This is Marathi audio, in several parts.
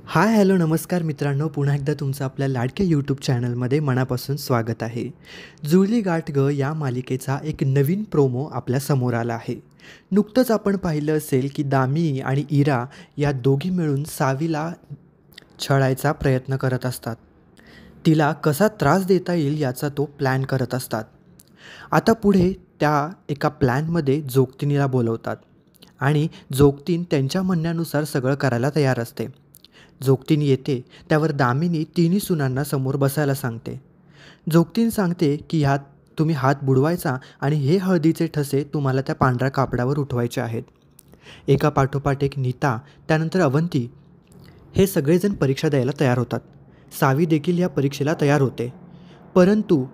हाय हॅलो नमस्कार मित्रांनो, पुन्हा एकदा तुमचं आपल्या लाडक्या यूट्यूब चॅनलमध्ये मनापासून स्वागत आहे. जुळली गाठ ग या मालिकेचा एक नवीन प्रोमो आपल्या समोर आला आहे. नुकतंच आपण पाहिलं असेल की दामिनी आणि इरा या दोघी मिळून सावीला छळायचा प्रयत्न करत असतात. तिला कसा त्रास देता येईल याचा तो प्लॅन करत असतात. आता पुढे त्या एका प्लॅनमध्ये जोगतीनीला बोलवतात आणि जोगतीन त्यांच्या म्हणण्यानुसार सगळं करायला तयार असते. जोगतीन येते त्यावर दामिनी तिन्ही सुनांना समोर बसायला सांगते. जोगतीन सांगते की ह्यात तुम्ही हात बुडवायचा आणि हे हळदीचे ठसे तुम्हाला त्या पांढऱ्या कापडावर उठवायचे आहेत. एका पाठोपाठ एक नीता, त्यानंतर अवंती हे सगळेजण परीक्षा द्यायला तयार होतात. सावी देखील या परीक्षेला तयार होते. परंतु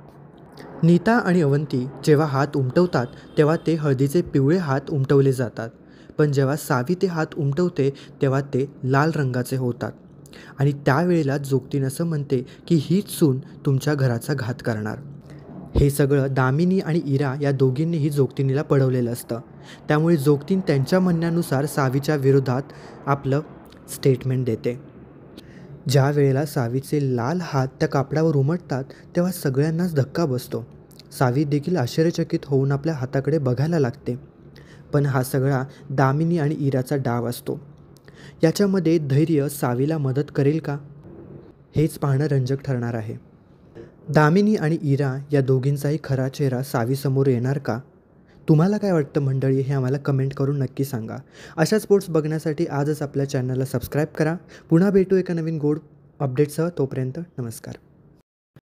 नीता आणि अवंती जेव्हा हात उमटवतात तेव्हा ते हळदीचे पिवळे हात उमटवले जातात. पण जेव्हा सावी ते हात उमटवते तेव्हा ते लाल रंगाचे होतात आणि त्यावेळेला जोगतीन असं म्हणते की हीच सून तुमच्या घराचा घात करणार. हे सगळं दामिनी आणि इरा या दोघींनीही जोगतीनीला पळवलेलं असतं. त्यामुळे जोगतीन त्यांच्या म्हणण्यानुसार सावीच्या विरोधात आपलं स्टेटमेंट देते. ज्या वेळेला सावीचे लाल हात त्या कापडावर उमटतात तेव्हा सगळ्यांनाच धक्का बसतो. सावी देखील आश्चर्यचकित होऊन आपल्या हाताकडे बघायला लागते. पण हा सगळा दामिनी आणि इराचा डाव असतो. याच्यामध्ये धैर्य सावीला मदत करेल का, हेच पाहणं रंजक ठरणार आहे. दामिनी आणि इरा या दोघींचाही खरा चेहरा सावीसमोर येणार का? तुम्हाला काय वाटतं मंडळी, हे आम्हाला कमेंट करून नक्की सांगा. अशा स्पोर्ट्स बघण्यासाठी आजच आपल्या चॅनलला सबस्क्राईब करा. पुन्हा भेटू एका नवीन गोड अपडेटसह. तोपर्यंत नमस्कार.